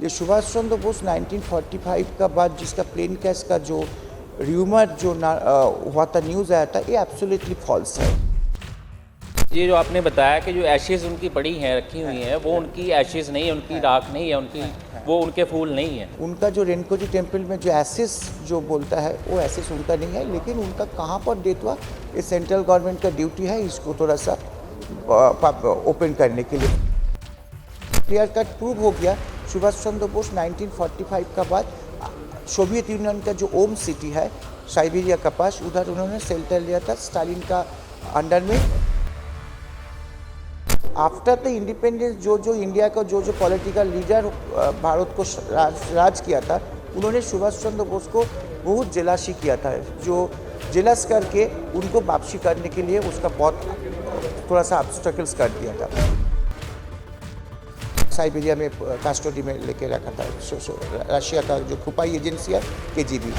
ये सुभाष चंद्र बोस 1945 का बाद जिसका प्लेन क्रैश का जो र्यूमर जो हुआ था, न्यूज़ आया था, ये एब्सोल्युटली फॉल्स है। ये जो आपने बताया कि जो एशेज़ उनकी पड़ी हैं, रखी हुई हैं, वो उनकी एशेज़ नहीं है, उनकी राख नहीं है, उनकी वो उनके फूल नहीं है। उनका जो रेनकोजी टेम्पल में जो एसेस जो बोलता है वो एसेस उनका नहीं है, लेकिन उनका कहाँ पर डेथ हुआ ये सेंट्रल गवर्नमेंट का ड्यूटी है इसको थोड़ा सा ओपन करने के लिए। क्लियर कट प्रूव हो गया सुभाष चंद्र बोस 1945 का बाद सोवियत यूनियन का जो ओम सिटी है साइबेरिया का पास, उधर उन्होंने शेल्टर लिया था स्टालिन का अंडर में। आफ्टर द इंडिपेंडेंस जो इंडिया का जो पॉलिटिकल लीडर भारत को राज किया था, उन्होंने सुभाष चंद्र बोस को बहुत जेलासी किया था, जो जेलस करके उनको वापसी करने के लिए उसका बहुत थोड़ा सा ऑब्स्टेकल्स कर दिया था। साइबेरिया में कस्टडी में लेके रखा था रशिया का जो खुफिया एजेंसी है KGB।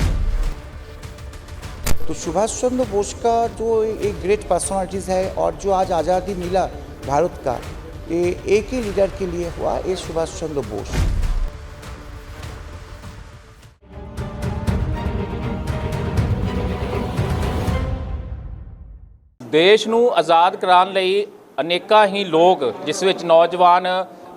तो सुभाष चंद्र बोस का जो एक ग्रेट पर्सनालिटीज़ है और जो आज आज़ादी मिला भारत का, ये एक ही लीडर के लिए हुआ, ये सुभाष चंद्र बोस। ਦੇਸ਼ ਨੂੰ ਆਜ਼ਾਦ ਕਰਾਉਣ ਲਈ ਅਨੇਕਾਂ ਹੀ ਲੋਕ, ਜਿਸ ਵਿੱਚ ਨੌਜਵਾਨ,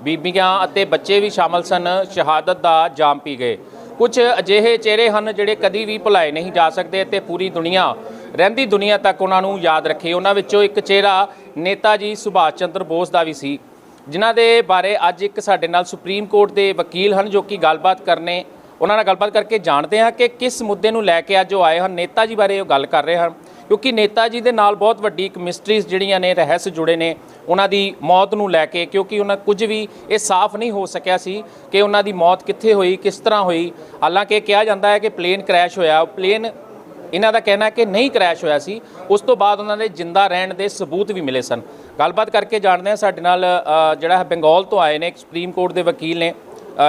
ਬੀਬੀਆਂ ਅਤੇ ਬੱਚੇ ਵੀ ਸ਼ਾਮਲ ਸਨ, ਸ਼ਹਾਦਤ ਦਾ ਜਾਮ ਪੀ ਗਏ। ਕੁਝ ਅਜਿਹੇ ਚਿਹਰੇ ਹਨ ਜਿਹੜੇ ਕਦੀ ਵੀ ਭੁਲਾਏ ਨਹੀਂ ਜਾ ਸਕਦੇ ਅਤੇ ਪੂਰੀ ਦੁਨੀਆ, ਰਹਿੰਦੀ ਦੁਨੀਆ ਤੱਕ ਉਹਨਾਂ ਨੂੰ ਯਾਦ ਰੱਖੇ। ਉਹਨਾਂ ਵਿੱਚੋਂ ਇੱਕ ਚਿਹਰਾ ਨੇਤਾ ਜੀ ਸੁਭਾਸ਼ ਚੰਦਰ ਬੋਸ ਦਾ ਵੀ ਸੀ, ਜਿਨ੍ਹਾਂ ਦੇ ਬਾਰੇ ਅੱਜ ਇੱਕ ਸਾਡੇ ਨਾਲ ਸੁਪਰੀਮ ਕੋਰਟ ਦੇ ਵਕੀਲ ਹਨ ਜੋ ਕਿ ਗੱਲਬਾਤ ਕਰਨੇ, ਉਹਨਾਂ ਨਾਲ ਗੱਲਬਾਤ ਕਰਕੇ ਜਾਣਦੇ ਹਾਂ ਕਿ ਕਿਸ ਮੁੱਦੇ ਨੂੰ ਲੈ ਕੇ ਅੱਜ ਉਹ ਆਏ ਹਨ। ਨੇਤਾ ਜੀ ਬਾਰੇ ਉਹ ਗੱਲ ਕਰ ਰਹੇ ਹਨ ਕਿਉਂਕਿ ਨੇਤਾ ਜੀ ਦੇ ਨਾਲ ਬਹੁਤ ਵੱਡੀ ਇੱਕ ਮਿਸਟਰੀਜ਼ ਜਿਹੜੀਆਂ ਨੇ, ਰਹੱਸ ਜੁੜੇ ਨੇ ਉਹਨਾਂ ਦੀ ਮੌਤ ਨੂੰ ਲੈ ਕੇ, ਕਿਉਂਕਿ ਉਹਨਾਂ ਕੁਝ ਵੀ ਇਹ ਸਾਫ਼ ਨਹੀਂ ਹੋ ਸਕਿਆ ਸੀ ਕਿ ਉਹਨਾਂ ਦੀ ਮੌਤ ਕਿੱਥੇ ਹੋਈ, ਕਿਸ ਤਰ੍ਹਾਂ ਹੋਈ। ਹਾਲਾਂਕਿ ਕਿਹਾ ਜਾਂਦਾ ਹੈ ਕਿ ਪਲੇਨ ਕ੍ਰੈਸ਼ ਹੋਇਆ, ਪਲੇਨ ਇਹਨਾਂ ਦਾ ਕਹਿਣਾ ਕਿ ਨਹੀਂ ਕ੍ਰੈਸ਼ ਹੋਇਆ ਸੀ। ਉਸ ਤੋਂ ਬਾਅਦ ਉਹਨਾਂ ਦੇ ਜਿੰਦਾ ਰਹਿਣ ਦੇ ਸਬੂਤ ਵੀ ਮਿਲੇ ਸਨ। ਗੱਲਬਾਤ ਕਰਕੇ ਜਾਣਦੇ ਹਾਂ, ਸਾਡੇ ਨਾਲ ਜਿਹੜਾ ਹੈ ਬੰਗਾਲ ਤੋਂ ਆਏ ਨੇ, ਇੱਕ ਸੁਪਰੀਮ कोर्ट ਦੇ वकील ने,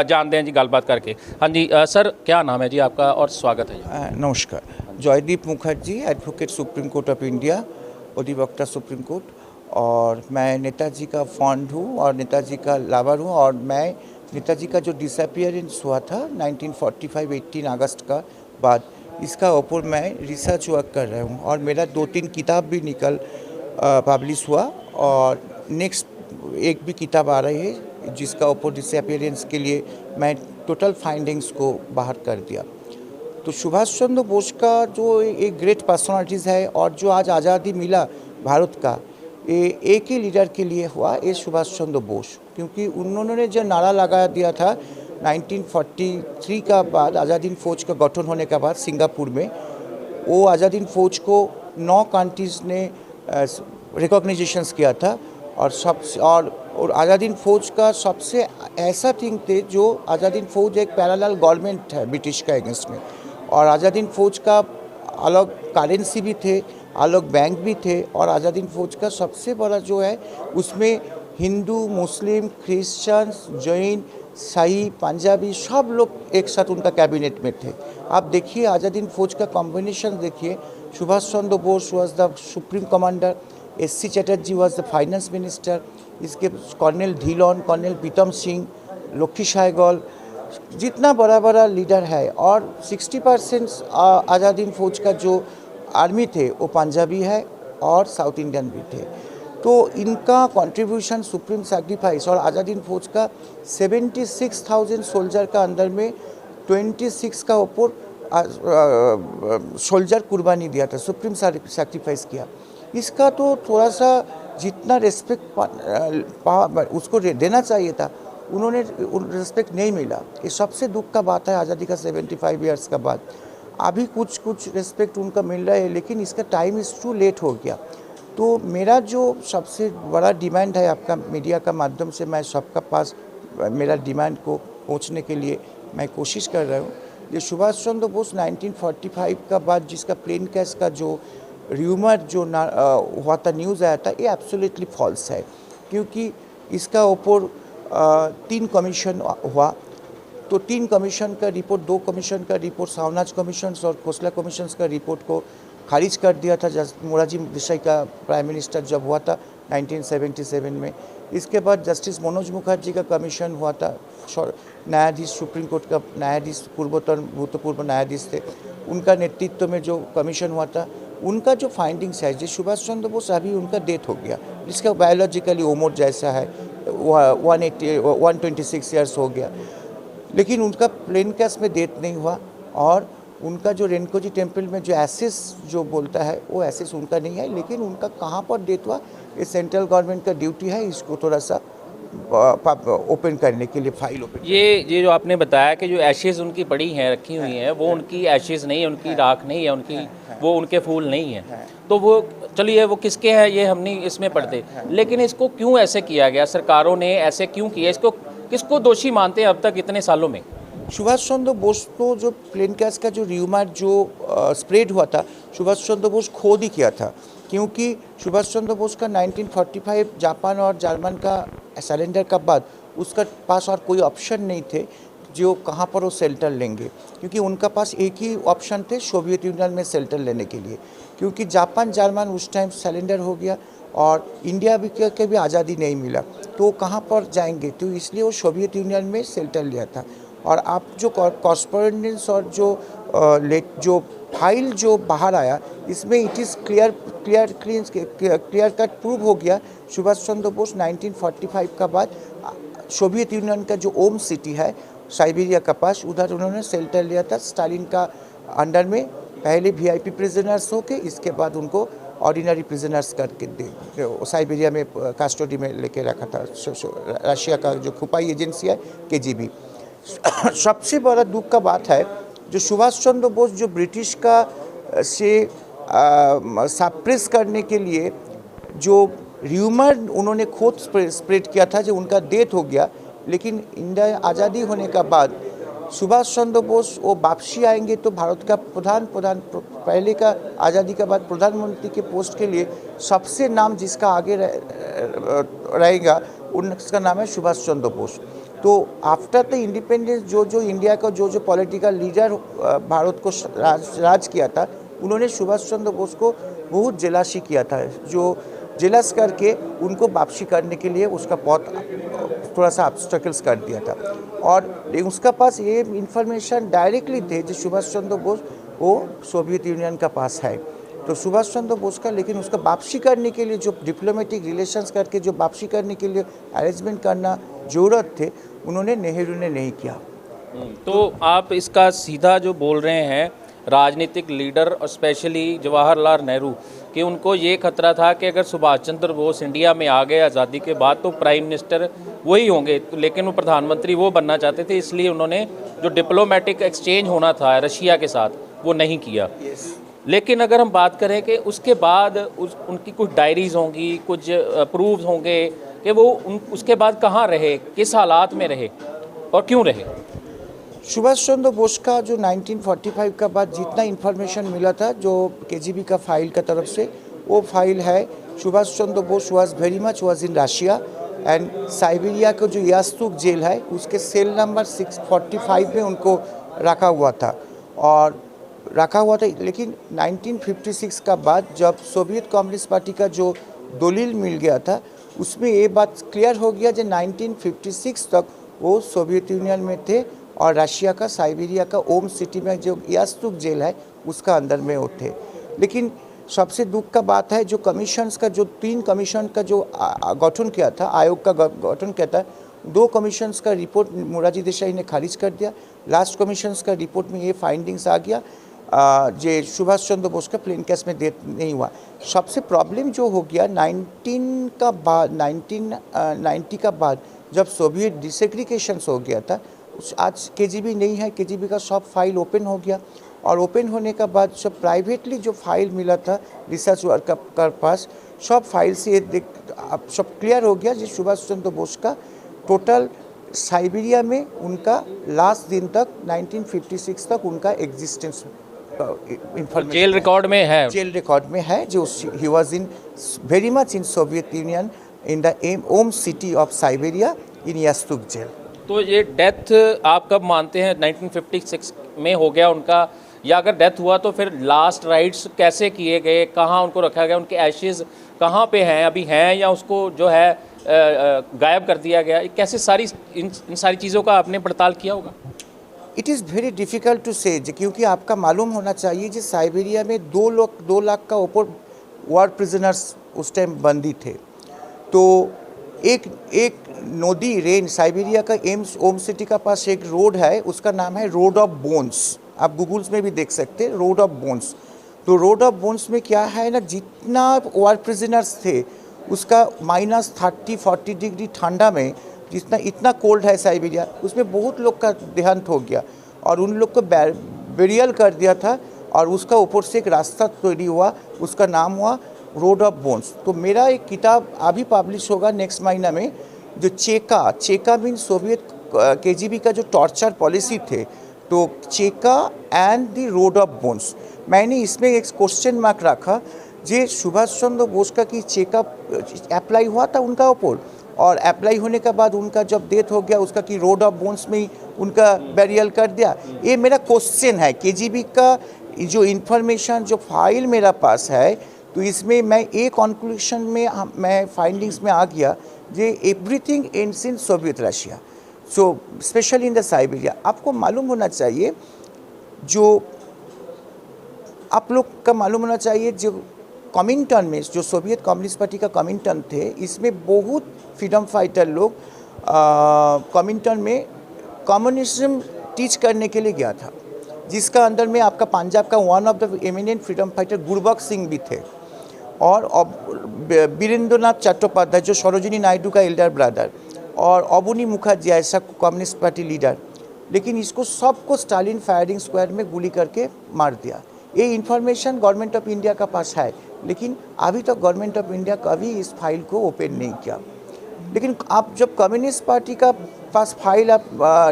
जानते हैं जी गलबात करके। हाँ जी सर, क्या नाम है जी आपका और स्वागत है जी। नमस्कार, Jaydeep Mukherjee, advocate supreme court of India, अधिवक्ता सुप्रीम कोर्ट, और मैं नेताजी का फॉन्ड हूँ और नेताजी का लावर हूँ। और मैं नेताजी का जो डिसअपियरेंस हुआ था 1945 18 अगस्त का बाद, इसका ऊपर मैं रिसर्च वर्क कर रहा हूँ और मेरा 2-3 किताब भी पब्लिश हुआ और नेक्स्ट एक भी किताब आ रही है जिसका ऊपर डिसअपियरेंस के लिए मैं टोटल फाइंडिंग्स को बाहर कर दिया। तो सुभाष चंद्र बोस का जो एक ग्रेट पर्सनालिटीज़ है और जो आज आज़ादी मिला भारत का, ये एक ही लीडर के लिए हुआ, ये सुभाष चंद्र बोस। क्योंकि उन्होंने जो नारा लगा दिया था 1943 का बाद, आज़ादी फ़ौज का गठन होने के बाद सिंगापुर में, वो आज़ादी फ़ौज को 9 कंट्रीज़ ने रिकॉग्नाइजेशंस किया था। और आज़ादी फ़ौज का सबसे ऐसा थिंग थे जो आज़ादी फ़ौज एक पैरेलल गवर्नमेंट है ब्रिटिश का अगेंस्ट में, और आज़ादी फ़ौज का अलग करेंसी भी थे, अलग बैंक भी थे, और आज़ादी फ़ौज का सबसे बड़ा जो है उसमें हिंदू, मुस्लिम, क्रिश्चियंस, जैन, शाही, पंजाबी सब लोग एक साथ उनका कैबिनेट में थे। आप देखिए आज़ादी फ़ौज का कॉम्बिनेशन देखिए, Subhas Chandra Bose was the supreme commander, SC Chatterjee was the finance minister, इसके कर्नल ढिलोन, कर्नल प्रीतम सिंह, लक्ष्मी सहगल, जितना बड़ा बड़ा लीडर है, और 60% आज़ादी फ़ौज का जो आर्मी थे वो पंजाबी है और साउथ इंडियन भी थे। तो इनका कंट्रीब्यूशन, सुप्रीम सैक्रिफाइस, और आज़ादी फ़ौज का 76,000 सोल्जर का अंदर में 26 का ऊपर सोल्जर कुर्बानी दिया था, सुप्रीम सैक्रिफाइस किया। इसका तो थोड़ा सा जितना रिस्पेक्ट उसको देना चाहिए था, उन्होंने रिस्पेक्ट नहीं मिला। ये सबसे दुख का बात है आज़ादी का 75 ईयर्स का बाद। अभी कुछ रिस्पेक्ट उनका मिल रहा है, लेकिन इसका टाइम इज़ टू लेट हो गया। तो मेरा जो सबसे बड़ा डिमांड है आपका मीडिया का माध्यम से, मैं सबका पास मेरा डिमांड को पहुंचने के लिए मैं कोशिश कर रहा हूँ। ये सुभाष चंद्र बोस 1945 का बाद जिसका प्लेन क्रैश का जो र्यूमर जो हुआ था, न्यूज़ आया था, ये एब्सोल्युटली फॉल्स है। क्योंकि इसका ऊपर 3 कमीशन हुआ, तो 3 कमीशन का रिपोर्ट, 2 कमीशन का रिपोर्ट, सावनाज कमीशन और खोसला कमीशन का रिपोर्ट को खारिज कर दिया था। मोरारजी देसाई का प्राइम मिनिस्टर जब हुआ था 1977 में, इसके बाद जस्टिस मनोज मुखर्जी का कमीशन हुआ था, न्यायाधीश सुप्रीम कोर्ट का न्यायाधीश भूतपूर्व न्यायाधीश थे, उनका नेतृत्व में जो कमीशन हुआ था, उनका जो फाइंडिंग्स है, जिस सुभाष चंद्र बोस अभी उनका डेथ हो गया, जिसका बायोलॉजिकली उम्र जैसा है 126 ईयर्स हो गया, लेकिन उनका प्लेन क्रैश में डेथ नहीं हुआ। और उनका जो रेनकोजी टेम्पल में जो एसेस जो बोलता है वो एसेस उनका नहीं है, लेकिन उनका कहाँ पर डेथ हुआ ये सेंट्रल गवर्नमेंट का ड्यूटी है इसको थोड़ा सा ओपन करने के लिए फाइल ओपन। ये जो आपने बताया कि जो एशेज़ उनकी पड़ी हैं रखी हुई हैं वो उनकी एशेज़ नहीं है, उनकी राख नहीं है, उनकी वो उनके फूल नहीं है, तो वो चलिए वो किसके हैं ये हम नहीं इसमें पढ़ते, लेकिन इसको क्यों ऐसे किया गया, सरकारों ने ऐसे क्यों किया, इसको किसको दोषी मानते हैं अब तक इतने सालों में? सुभाष चंद्र बोस को जो प्लेन क्रैश का जो र्यूमर जो स्प्रेड हुआ था, सुभाष चंद्र बोस खुद ही किया था, क्योंकि सुभाष चंद्र बोस का 1945 जापान और जर्मन का सरेंडर का बाद उसका पास और कोई ऑप्शन नहीं थे जो कहाँ पर वो शेल्टर लेंगे, क्योंकि उनका पास एक ही ऑप्शन थे सोवियत यूनियन में शेल्टर लेने के लिए, क्योंकि जापान जर्मन उस टाइम सरेंडर हो गया और इंडिया भी के भी आज़ादी नहीं मिला, तो वो कहाँ पर जाएंगे, तो इसलिए वो सोवियत यूनियन में शेल्टर लिया था। और आप जो कॉरस्पॉन्डेंस और जो फाइल जो बाहर आया, इसमें it is clear cut prove हो गया सुभाष चंद्र बोस 1945 का बाद सोवियत यूनियन का जो ओम सिटी है साइबेरिया का पास, उधर उन्होंने शेल्टर लिया था स्टालिन का अंडर में, पहले VIP प्रिजनर्स हो के, इसके बाद उनको ऑर्डिनरी प्रिजनर्स करके साइबेरिया में कस्टडी में लेके रखा था रशिया का जो खुफिया एजेंसी है KGB। सबसे बड़ा दुख का बात है जो सुभाष चंद्र बोस जो ब्रिटिश का से सप्रेस करने के लिए जो र्यूमर उन्होंने खुद स्प्रेड किया था जो उनका डेथ हो गया, लेकिन इंडिया आज़ादी होने का बाद सुभाष चंद्र बोस वो वापसी आएंगे तो भारत का प्रधान पहले का आज़ादी के बाद प्रधानमंत्री के पोस्ट के लिए सबसे नाम जिसका आगे रहेगा उनका नाम है सुभाष चंद्र बोस। तो आफ्टर द इंडिपेंडेंस जो इंडिया का जो पॉलिटिकल लीडर भारत को राज किया था, उन्होंने सुभाष चंद्र बोस को बहुत जेलासी किया था, जो जेलस करके उनको वापसी करने के लिए उसका बहुत थोड़ा सा ऑब्स्टेकल्स कर दिया था। और उसका पास ये इंफॉर्मेशन डायरेक्टली थे जो सुभाष चंद्र बोस वो सोवियत यूनियन का पास है, तो सुभाष चंद्र बोस का, लेकिन उसका वापसी करने के लिए जो डिप्लोमेटिक रिलेशंस करके जो वापसी करने के लिए अरेंजमेंट करना ज़रूरत थे, उन्होंने नेहरू ने नहीं किया। तो आप इसका सीधा जो बोल रहे हैं राजनीतिक लीडर और स्पेशली जवाहरलाल नेहरू कि उनको ये खतरा था कि अगर सुभाष चंद्र बोस इंडिया में आ गए आज़ादी के बाद तो प्राइम मिनिस्टर वही होंगे, लेकिन वो प्रधानमंत्री वो बनना चाहते थे, इसलिए उन्होंने जो डिप्लोमेटिक एक्सचेंज होना था रशिया के साथ वो नहीं किया। लेकिन अगर हम बात करें कि उसके बाद उनकी कुछ डायरीज़ होंगी, कुछ प्रूफ होंगे कि वो उसके बाद कहाँ रहे, किस हालात में रहे और क्यों रहे। सुभाष चंद्र बोस का जो 1945 का बाद जितना इन्फॉर्मेशन मिला था जो KGB का फाइल का तरफ से, वो फाइल है Subhas Chandra Bose was in Russia and Siberia का जो यास्तुक जेल है उसके सेल नंबर 645 में उनको रखा हुआ था। लेकिन 1956 का बाद जब सोवियत कम्युनिस्ट पार्टी का जो दलील मिल गया था, उसमें ये बात क्लियर हो गया कि 1956 तक वो सोवियत यूनियन में थे और रशिया का साइबेरिया का ओम सिटी में जो यास्तुक जेल है उसका अंदर में वो थे। लेकिन सबसे दुख का बात है जो कमीशंस का जो 3 कमीशन का जो गठन किया था, आयोग का गठन किया था, 2 कमीशंस का रिपोर्ट मोरारजी देसाई ने खारिज कर दिया। लास्ट कमीशंस का रिपोर्ट में ये फाइंडिंग्स आ गया जे सुभाष चंद्र बोस का प्लेन क्रैश में डेथ नहीं हुआ। सबसे प्रॉब्लम जो हो गया 1990 का बाद जब सोवियत डिसेग्रीगेशंस हो गया था, आज KGB नहीं है, KGB का सब फाइल ओपन हो गया और ओपन होने का बाद सब प्राइवेटली जो फाइल मिला था रिसर्च वर्क का पास, सब फाइल से सब क्लियर हो गया कि सुभाष चंद्र बोस का टोटल साइबेरिया में उनका लास्ट दिन तक 1956 तक उनका एग्जिस्टेंस इंफॉर्मेशन जेल रिकॉर्ड में है जो he was in very much in Soviet Union in the ओम city of Siberia in Yakutsk jail. तो ये डेथ आप कब मानते हैं 1956 में हो गया उनका, या अगर डेथ हुआ तो फिर लास्ट राइट्स कैसे किए गए, कहाँ उनको रखा गया, उनके एशेज़ कहाँ पे हैं, अभी हैं या उसको जो है गायब कर दिया गया, ये कैसे इन सारी चीज़ों का आपने पड़ताल किया होगा? It is very difficult to say, क्योंकि आपका मालूम होना चाहिए कि साइबेरिया में 2 लाख का ऊपर वार प्रिजनर्स उस टाइम बंदी थे। तो एक नदी रेन साइबेरिया का एम्स ओम सिटी का पास एक रोड है, उसका नाम है रोड ऑफ बोन्स। आप गूगल्स में भी देख सकते हैं रोड ऑफ बोन्स। तो रोड ऑफ बोन्स में क्या है ना, जितना वार प्रिजनर्स थे उसका -30-40 डिग्री ठंडा में जितना इतना कोल्ड है साइबेरिया, उसमें बहुत लोग का देहांत हो गया और उन लोग को बेरियल कर दिया था और उसका ऊपर से एक रास्ता तैयारी हुआ, उसका नाम हुआ रोड ऑफ बोन्स। तो मेरा एक किताब अभी पब्लिश होगा नेक्स्ट महीना में, जो चेका मीन सोवियत केजीबी का जो टॉर्चर पॉलिसी थे, तो Cheka and the road of bones. मैंने इसमें एक क्वेश्चन मार्क रखा, जे सुभाष चंद्र बोस का कि चेका अप्लाई हुआ था उनका ऊपर, और अप्लाई होने के बाद उनका जब डेथ हो गया उसका कि रोड ऑफ बोन्स में ही उनका बैरियल कर दिया। ये मेरा क्वेश्चन है। केजीबी का जो इन्फॉर्मेशन जो फाइल मेरा पास है, तो इसमें मैं एक कंक्लूजन में मैं फाइंडिंग्स में आ गया जे everything ends in Soviet Russia, so specially in the Siberia. आपको मालूम होना चाहिए, जो आप लोग का मालूम होना चाहिए, जो कॉमिंटन में जो सोवियत कम्युनिस्ट पार्टी का कॉमिंटन थे, इसमें बहुत फ्रीडम फाइटर लोग कॉमिंटन में कम्युनिज्म टीच करने के लिए गया था, जिसका अंदर में आपका पंजाब का one of the eminent freedom fighter Gurbaksh Singh भी थे, और वीरेंद्रनाथ चट्टोपाध्याय जो सरोजिनी नायडू का एल्डर ब्रदर, और अबनी मुखर्जी ऐसा कम्युनिस्ट पार्टी लीडर। लेकिन इसको सबको स्टालिन फायरिंग स्क्वाड में गोली करके मार दिया। ये इन्फॉर्मेशन गवर्नमेंट ऑफ इंडिया का पास है, लेकिन अभी तक गवर्नमेंट ऑफ इंडिया कभी इस फाइल को ओपन नहीं किया। लेकिन आप जब कम्युनिस्ट पार्टी का पास फाइल आप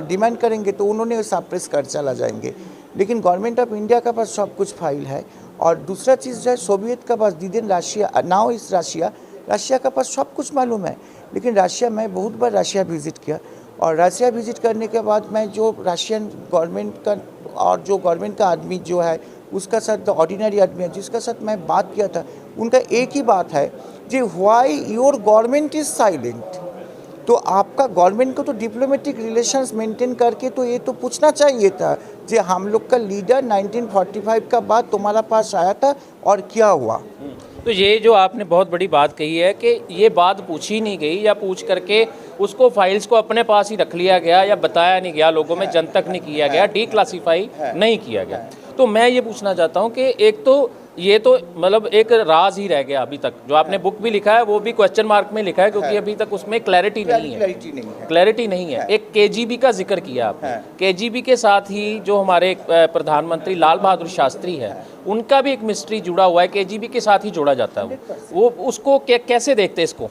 डिमांड करेंगे तो उन्होंने सप्रेस कर चला जाएंगे, लेकिन गवर्नमेंट ऑफ इंडिया का पास सब कुछ फाइल है। और दूसरा चीज़ जो है, सोवियत का पास दिन रशिया नाउ इस रशिया का पास सब कुछ मालूम है। लेकिन रशिया, मैं बहुत बार रशिया विज़िट किया, और रशिया विज़िट करने के बाद मैं जो रशियन गवर्नमेंट का और जो गवर्नमेंट का आदमी जो है उसका साथ, ऑर्डिनरी आदमी है जिसका साथ मैं बात किया था, उनका एक ही बात है कि why your government is silent. तो आपका गवर्नमेंट को तो डिप्लोमेटिक रिलेशंस मेंटेन करके तो ये तो पूछना चाहिए था कि हम लोग का लीडर 1945 का बाद तुम्हारा पास आया था और क्या हुआ। तो ये जो आपने बहुत बड़ी बात कही है कि ये बात पूछी नहीं गई, या पूछ करके उसको फाइल्स को अपने पास ही रख लिया गया, या बताया नहीं गया लोगों में, जनतक नहीं किया गया, डीक्लासीफाई नहीं किया गया। तो मैं ये पूछना चाहता हूँ कि एक तो ये तो मतलब एक राज ही रह गया अभी तक। जो आपने बुक भी लिखा है वो भी क्वेश्चन मार्क में लिखा है, क्योंकि अभी तक उसमें क्लैरिटी नहीं है। एक केजीबी का जिक्र किया आपने, केजीबी के साथ ही जो हमारे प्रधानमंत्री लाल बहादुर शास्त्री है, उनका भी एक मिस्ट्री जुड़ा हुआ है, केजीबी के साथ ही जोड़ा जाता है वो उसको कैसे देखते हैं इसको?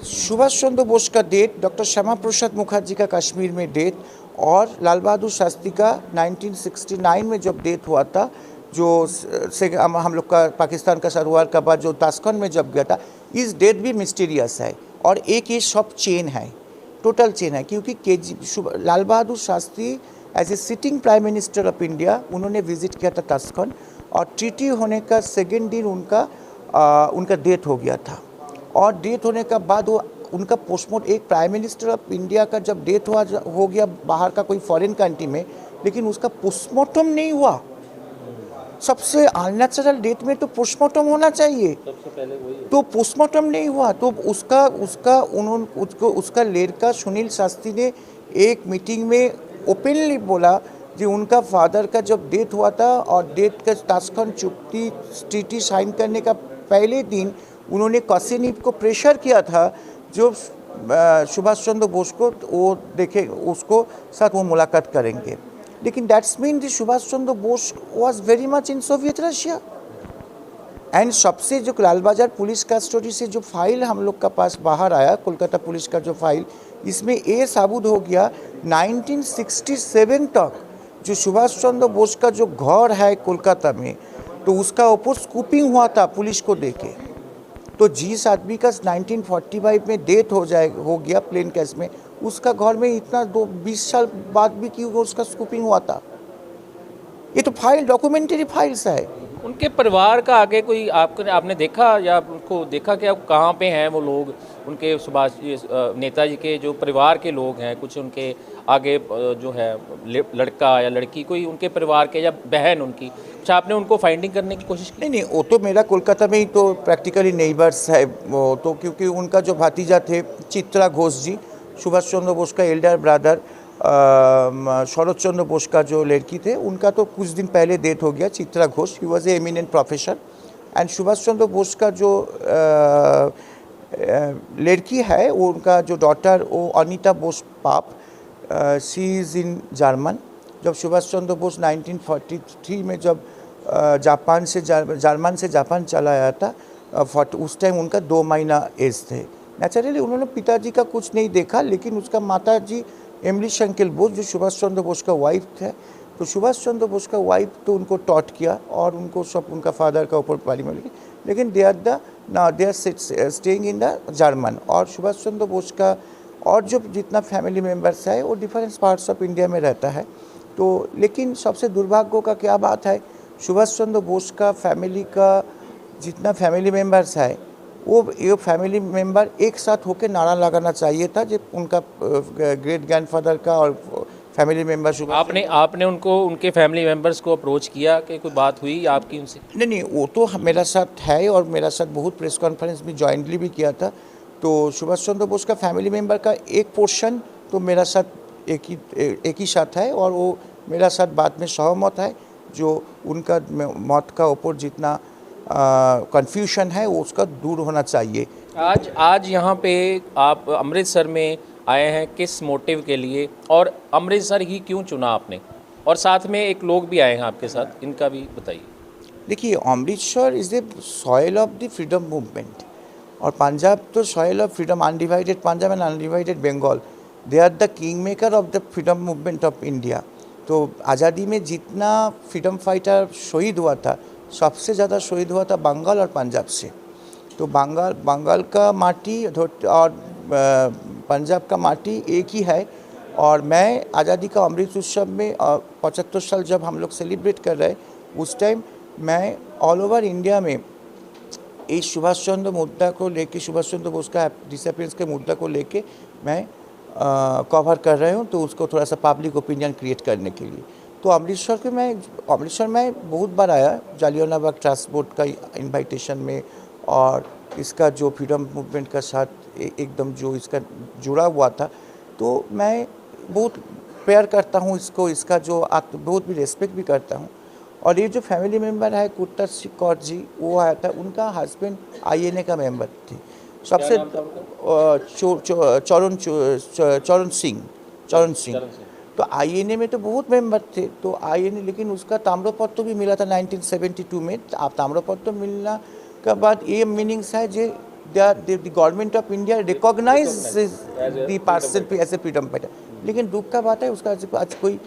सुभाष चंद्र बोस का डेथ, डॉक्टर श्यामा प्रसाद मुखर्जी का कश्मीर में डेथ, और लाल बहादुर शास्त्री का 1969 में जब डेथ हुआ था, जो से हम लोग का पाकिस्तान का सरवार का बाद जो ताशकंद में जब गया था, इस डेट भी मिस्टीरियस है। और एक ये सब चेन है, टोटल चेन है, क्योंकि Lal Bahadur Shastri as a sitting prime minister of India उन्होंने विजिट किया था ताशकंद, और ट्रीटी होने का सेकेंड दिन उनका डेथ हो गया था। और डेथ होने का बाद वो उनका पोस्टमार्टम, एक प्राइम मिनिस्टर ऑफ इंडिया का जब डेथ हो गया बाहर का कोई फॉरेन कंट्री में, लेकिन उसका पोस्टमार्टम नहीं हुआ। सबसे अननेचुरल डेथ में तो पोस्टमार्टम होना चाहिए, सबसे पहले वही, तो पोस्टमार्टम नहीं हुआ। तो उसका लड़का सुनील शास्त्री ने एक मीटिंग में ओपनली बोला कि उनका फादर का जब डेथ हुआ था और डेथ का ताशकंद चुक्ति ट्रीटी साइन करने का पहले दिन उन्होंने कासिनिव को प्रेशर किया था, जो सुभाष चंद्र बोस को वो देखे उसको साथ वो मुलाकात करेंगे। लेकिन that's mean the Subhash Chandra Bose was very much in Soviet Russia. And सबसे जो लाल बाजार पुलिस का स्टोरी से जो फाइल हम लोग का पास बाहर आया, कोलकाता पुलिस का जो फाइल, इसमें ये साबुत हो गया 1967 तक जो सुभाष चंद्र बोस का जो घर है कोलकाता में, तो उसका ऊपर स्कूपिंग हुआ था पुलिस को देके। तो जिस आदमी का 1945 में डेथ हो गया प्लेन क्रैश में, उसका घर में इतना 20 साल बाद भी क्यों उसका स्कूपिंग हुआ था। ये तो फाइल डॉक्यूमेंट्री फाइल्स है। उनके परिवार का आगे कोई आपने देखा या उनको देखा कि अब कहाँ पे हैं वो लोग, उनके सुभाष नेताजी के जो परिवार के लोग हैं, कुछ उनके आगे जो है लड़का या लड़की, कोई उनके परिवार के या बहन उनकी, कुछ आपने उनको फाइंडिंग करने की कोशिश की? नहीं नहीं, वो तो मेरा कोलकाता में ही तो प्रैक्टिकली नेबर्स है वो तो, क्योंकि उनका जो भतीजा थे चित्रा घोष जी, सुभाष चंद्र बोस का एल्डर ब्रदर, शरद चंद्र बोस का जो लड़की थे, उनका तो कुछ दिन पहले डेथ हो गया, Chitra Ghosh. He was a eminent professor. And Subhas Chandra Bose का जो लड़की है, वो उनका जो डॉटर, वो अनीता बोस पाप, शी इज़ इन जर्मन। जब सुभाष चंद्र बोस 1943 में जब जर्मन से जापान चला आया था, उस टाइम उनका 2 महीना एज थे। नेचुरली उन्होंने पिताजी का कुछ नहीं देखा, लेकिन उसका माता जी एमली शंकेल बोस, जो सुभाष चंद्र बोस का वाइफ थे, तो सुभाष चंद्र बोस का वाइफ तो उनको टॉट किया और उनको सब उनका फादर का ऊपर पाली मिल गई, लेकिन they are staying in the German. और सुभाष चंद्र बोस का और जो जितना फैमिली मेम्बर्स है वो डिफरेंट पार्ट्स ऑफ इंडिया में रहता है। तो लेकिन सबसे दुर्भाग्य का क्या बात है, सुभाष चंद्र बोस का फैमिली का जितना फैमिली मेम्बर्स है, वो ये फैमिली मेम्बर एक साथ होकर नारा लगाना चाहिए था, जब उनका ग्रेट ग्रैंडफादर का और फैमिली मेम्बर आपने उनको, उनके फैमिली मेम्बर्स को अप्रोच किया कि कोई बात हुई आपकी उनसे? नहीं, वो तो मेरा साथ है और मेरा साथ बहुत प्रेस कॉन्फ्रेंस में जॉइंटली भी किया था। तो सुभाष चंद्र बोस का फैमिली मेम्बर का एक पोर्शन तो मेरा साथ एक ही साथ है, और वो मेरा साथ बात में सहमत है। जो उनका मौत का ऊपर जितना कन्फ्यूशन है वो उसका दूर होना चाहिए। आज यहाँ पे आप अमृतसर में आए हैं, किस मोटिव के लिए, और अमृतसर ही क्यों चुना आपने? और साथ में एक लोग भी आए हैं आपके साथ, इनका भी बताइए। देखिए, Amritsar is a soil of the freedom movement, और पंजाब तो soil of freedom, undivided Punjab and undivided Bengal, they are the king maker of the freedom movement of India. तो आज़ादी में जितना फ्रीडम फाइटर शहीद हुआ था, सबसे ज़्यादा शहीद हुआ था बंगाल और पंजाब से। तो बंगाल का माटी और पंजाब का माटी एक ही है। और मैं आज़ादी का अमृत उत्सव में 75 साल जब हम लोग सेलिब्रेट कर रहे हैं, उस टाइम मैं ऑल ओवर इंडिया में इस सुभाष चंद्र मुद्दा को लेके, सुभाष चंद्र बोस का डिसअपीयरेंस के मुद्दा को लेके मैं कवर कर रहे हूँ, तो उसको थोड़ा सा पब्लिक ओपिनियन क्रिएट करने के लिए। तो अमृतसर में बहुत बार आया, जालियानवाला ट्रस्ट बोर्ड का इनविटेशन में, और इसका जो फ्रीडम मूवमेंट का साथ एकदम जो इसका जुड़ा हुआ था, तो मैं बहुत प्यार करता हूँ इसको, इसका जो बहुत भी रेस्पेक्ट भी करता हूँ। और ये जो फैमिली मेम्बर है कुत्तर कौर जी, वो आया था, उनका हस्बैंड INA का मेंबर थे। सबसे चरण सिंह। तो INA में तो बहुत मेंबर थे, तो INA, लेकिन उसका ताम्रपत्र भी मिला था 1972 में। अब ताम्रपत्र मिलना के बाद ये मीनिंग्स है जो the government of India recognise the person as a freedom fighter. लेकिन दुख का बात है, उसका आज कोई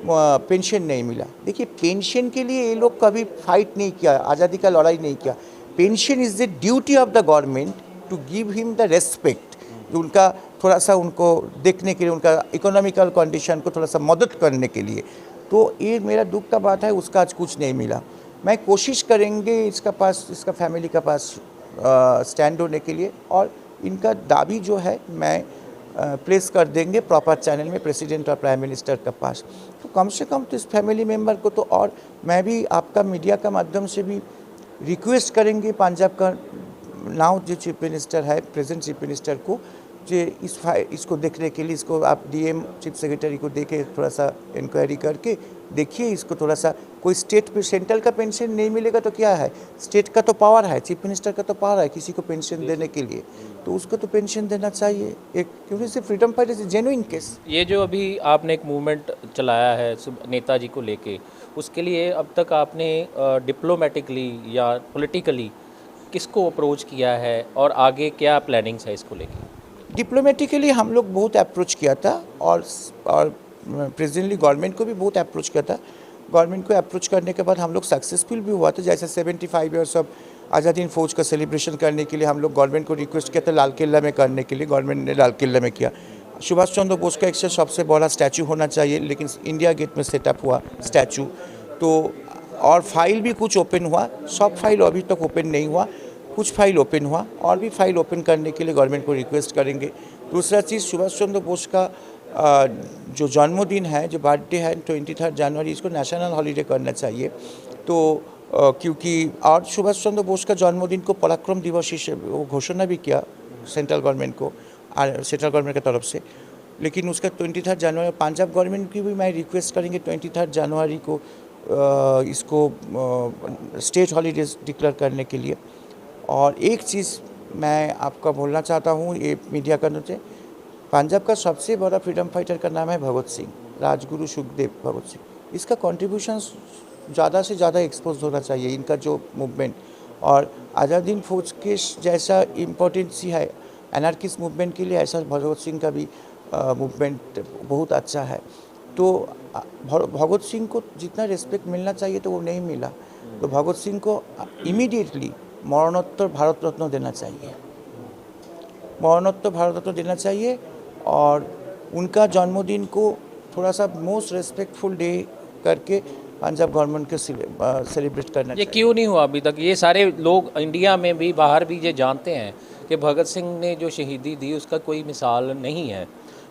पेंशन नहीं मिला। देखिए, पेंशन के लिए ये लोग कभी फाइट नहीं किया, आज़ादी का लड़ाई नहीं किया। Pension is the duty of the government to give him the respect, उनका थोड़ा सा उनको देखने के लिए, उनका इकोनॉमिकल कंडीशन को थोड़ा सा मदद करने के लिए। तो ये मेरा दुख का बात है, उसका आज कुछ नहीं मिला। मैं कोशिश करेंगे इसका फैमिली का पास स्टैंड होने के लिए, और इनका दाबी जो है मैं प्लेस कर देंगे प्रॉपर चैनल में प्रेसिडेंट और प्राइम मिनिस्टर के पास। तो कम से कम तो इस फैमिली मेम्बर को तो, और मैं भी आपका मीडिया का माध्यम से भी रिक्वेस्ट करेंगे पंजाब का नाउ जो चीफ मिनिस्टर है, प्रेजेंट चीफ मिनिस्टर को, जो इसको देखने के लिए, इसको आप DM चीफ सेक्रेटरी को देके थोड़ा सा इंक्वायरी करके देखिए, इसको थोड़ा सा कोई स्टेट पे सेंट्रल का पेंशन नहीं मिलेगा तो क्या है, स्टेट का तो पावर है, चीफ मिनिस्टर का तो पावर है किसी को पेंशन देने के लिए, तो उसको तो पेंशन देना चाहिए एक, क्योंकि इसे freedom fighter is genuine case. ये जो अभी आपने एक मूवमेंट चलाया है नेताजी को लेके, उसके लिए अब तक आपने डिप्लोमेटिकली या पॉलिटिकली किसको अप्रोच किया है, और आगे क्या प्लानिंग्स है इसको लेके? डिप्लोमेटिकली हम लोग बहुत अप्रोच किया था, और प्रेजेंटली गवर्नमेंट को भी बहुत अप्रोच किया था। गवर्नमेंट को अप्रोच करने के बाद हम लोग सक्सेसफुल भी हुआ था। जैसे 75 ईयर्स ऑफ आज़ादी इन फौज का सेलिब्रेशन करने के लिए हम लोग गवर्नमेंट को रिक्वेस्ट किया था लाल किला में करने के लिए, गवर्नमेंट ने लाल किला में किया। सुभाष चंद्र बोस का एक सबसे बड़ा स्टैचू होना चाहिए, लेकिन इंडिया गेट में सेटअप हुआ स्टैचू। तो और फाइल भी कुछ ओपन हुआ, सब फाइल अभी तक ओपन नहीं हुआ, कुछ फाइल ओपन हुआ और भी फाइल ओपन करने के लिए गवर्नमेंट को रिक्वेस्ट करेंगे। दूसरा चीज़, सुभाष चंद्र बोस का जो जन्मदिन है, जो बर्थडे है 23 जनवरी, इसको नेशनल हॉलीडे करना चाहिए। तो क्योंकि और सुभाष चंद्र बोस का जन्मदिन को पराक्रम दिवस ही वो घोषणा भी किया सेंट्रल गवर्नमेंट को, सेंट्रल गवर्नमेंट की तरफ से, लेकिन उसका 23 जनवरी पंजाब गवर्नमेंट की भी मैं रिक्वेस्ट करेंगे 23 जनवरी को इसको स्टेट हॉलीडेज डिक्लेयर करने के लिए। और एक चीज़ मैं आपका बोलना चाहता हूँ, ये मीडिया करने से, पंजाब का सबसे बड़ा फ्रीडम फाइटर का नाम है भगत सिंह, राजगुरु सुखदेव भगत सिंह। इसका कंट्रीब्यूशन ज़्यादा से ज़्यादा एक्सपोज होना चाहिए, इनका जो मूवमेंट। और आज़ादीन फौज के जैसा इम्पोर्टेंसी है एनार्किस्ट मूवमेंट के लिए, ऐसा भगत सिंह का भी मूवमेंट बहुत अच्छा है। तो भगत सिंह को जितना रिस्पेक्ट मिलना चाहिए तो वो नहीं मिला, तो भगत सिंह को इमीडिएटली मरणोत्तर भारत रत्न देना चाहिए, मरणोत्तर भारत रत्न देना चाहिए। और उनका जन्मदिन को थोड़ा सा मोस्ट रेस्पेक्टफुल डे करके पंजाब गवर्नमेंट को सेलिब्रेट करना चाहिए। ये क्यों नहीं हुआ अभी तक? ये सारे लोग इंडिया में भी, बाहर भी ये जानते हैं कि भगत सिंह ने जो शहीदी दी उसका कोई मिसाल नहीं है,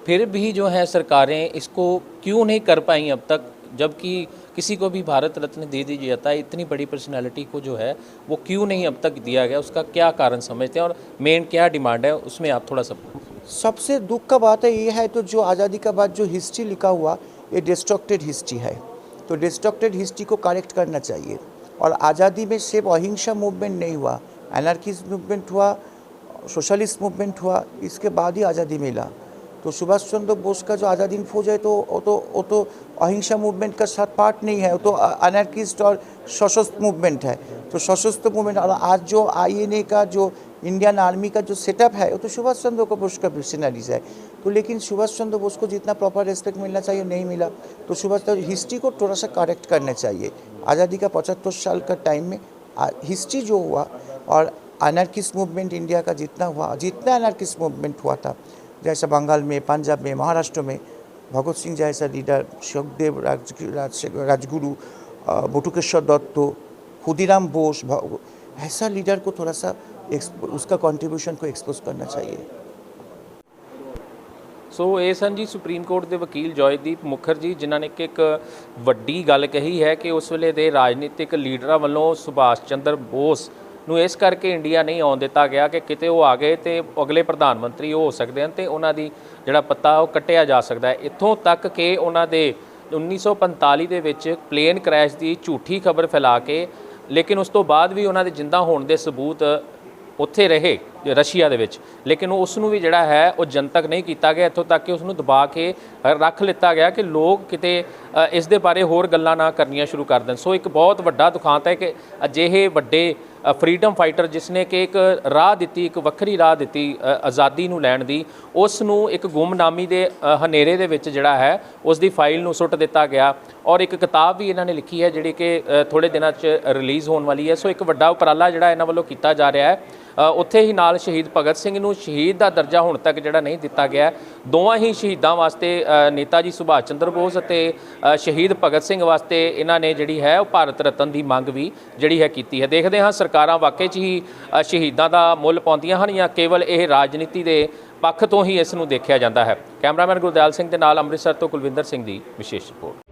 फिर भी जो है सरकारें इसको क्यों नहीं कर पाई अब तक, जबकि किसी को भी भारत रत्न दे दिया जाता है, इतनी बड़ी पर्सनालिटी को जो है वो क्यों नहीं अब तक दिया गया? उसका क्या कारण समझते हैं और मेन क्या डिमांड है, उसमें आप थोड़ा सा। सबसे दुख का बात है ये है, तो जो आज़ादी का बाद जो हिस्ट्री लिखा हुआ ये डिस्ट्रक्टेड हिस्ट्री है, तो डिस्ट्रक्टेड हिस्ट्री को करेक्ट करना चाहिए। और आज़ादी में सिर्फ अहिंसा मूवमेंट नहीं हुआ, एनार्किस्ट मूवमेंट हुआ, सोशलिस्ट मूवमेंट हुआ, इसके बाद ही आज़ादी मिला। तो सुभाष चंद्र बोस का जो आज़ादीन फौज है, तो वो तो अहिंसा मूवमेंट का साथ पार्ट नहीं है, वो तो अनर्किस्ट और सशस्त्र मूवमेंट है। तो सशस्त्र मूवमेंट, और आज जो आईएनए का जो इंडियन आर्मी का जो सेटअप है वो तो सुभाष चंद्र बोस का मिशनरीज है। तो लेकिन सुभाष चंद्र बोस को जितना प्रॉपर रिस्पेक्ट मिलना चाहिए नहीं मिला, तो सुभाष चंद्र हिस्ट्री को थोड़ा सा करेक्ट करना चाहिए। आज़ादी का 75 साल का टाइम में हिस्ट्री जो हुआ और अनर्किस्ट मूवमेंट इंडिया का जितना हुआ, जितना अनर्किस्ट मूवमेंट हुआ था, जैसा बंगाल में, पंजाब में, महाराष्ट्र में, भगत सिंह जैसा लीडर, सुखदेव, राजगुरु, बटुकेश्वर दत्त, खुदीराम बोस, ऐसा लीडर को थोड़ा सा उसका कंट्रीब्यूशन को एक्सपोज करना चाहिए। ਸੋ ਇਹ ਸਨ ਜੀ ਸੁਪਰੀਮ ਕੋਰਟ ਦੇ ਵਕੀਲ ਜੋਇਦੀਪ ਮੁਖਰ ਜੀ, ਜਿਨ੍ਹਾਂ ਨੇ ਇੱਕ ਵੱਡੀ ਗੱਲ ਕਹੀ ਹੈ ਕਿ ਉਸ ਵੇਲੇ ਦੇ ਰਾਜਨੀਤਿਕ ਲੀਡਰਾਂ ਵੱਲੋਂ ਸੁਭਾਸ਼ ਚੰਦਰ ਬੋਸ ਨੂੰ ਇਸ ਕਰਕੇ ਇੰਡੀਆ ਨਹੀਂ ਆਉਣ ਦਿੱਤਾ ਗਿਆ ਕਿ ਕਿਤੇ ਉਹ ਆ ਗਏ ਤੇ ਅਗਲੇ ਪ੍ਰਧਾਨ ਮੰਤਰੀ ਉਹ ਹੋ ਸਕਦੇ ਹਨ ਤੇ ਉਹਨਾਂ ਦੀ ਜਿਹੜਾ ਪੱਤਾ ਉਹ ਕੱਟਿਆ ਜਾ ਸਕਦਾ ਹੈ। ਇੱਥੋਂ ਤੱਕ ਕਿ ਉਹਨਾਂ ਦੇ 1945 ਦੇ ਵਿੱਚ ਪਲੇਨ ਕ੍ਰੈਸ਼ ਦੀ ਝੂਠੀ ਖਬਰ ਫੈਲਾ ਕੇ, ਲੇਕਿਨ ਉਸ ਤੋਂ ਬਾਅਦ ਵੀ ਉਹਨਾਂ ਦੇ ਜਿੰਦਾ ਹੋਣ ਦੇ ਸਬੂਤ ਉੱਥੇ ਰਹੇ ਰਸ਼ੀਆ ਦੇ ਵਿੱਚ, ਲੇਕਿਨ ਉਸ ਨੂੰ ਵੀ ਜਿਹੜਾ ਹੈ ਉਹ ਜਨਤਕ ਨਹੀਂ ਕੀਤਾ ਗਿਆ। ਇੱਥੋਂ ਤੱਕ ਕਿ ਉਸ ਨੂੰ ਦਬਾ ਕੇ ਰੱਖ ਲਿੱਤਾ ਗਿਆ ਕਿ ਲੋਕ ਕਿਤੇ ਇਸ ਦੇ ਬਾਰੇ ਹੋਰ ਗੱਲਾਂ ਨਾ ਕਰਨੀਆਂ ਸ਼ੁਰੂ ਕਰ ਦੇਣ। ਸੋ ਇੱਕ ਬਹੁਤ ਵੱਡਾ ਦੁਖਾਂਤ ਹੈ ਕਿ ਅਜਿਹੇ ਵੱਡੇ ਫਰੀडम फाइटर जिस ने कि एक राह दी, एक वक्री राह दी आज़ादी नूं लैण दी, उस नूं एक गुमनामी दे हनेरे दे विच जिहड़ा है उस दी फाइल नूं सुੱਟ दिता गया। और एक किताब भी इन्होंने लिखी है जिहड़ी कि थोड़े दिनों च रिलीज़ होने वाली है। सो एक वड्डा उपराला जिहड़ा इन्हां वल्लों कीता जा रहा है। उत्थे ही नाल शहीद भगत सिंह नूं शहीद का दर्जा हुण तक जिहड़ा नहीं दिता गया। दोवां ही शहीदां वास्ते नेता जी सुभाष चंद्र बोस अते शहीद भगत सिंह वास्ते इन्हां ने जिहड़ी है वो भारत रत्न की मंग भी जिहड़ी है कीती है। देखते हाँ सरकारां वाकई च ही शहीदां दा मुੱਲ पाउंदियां हन या केवल यह राजनीति के पक्ष तो ही इस नूं देखिया जाता है। कैमरामैन गुरदैल सिंह दे नाल ਅੰਮ੍ਰਿਤਸਰ तो कुलविंदर सिंह की विशेष रिपोर्ट।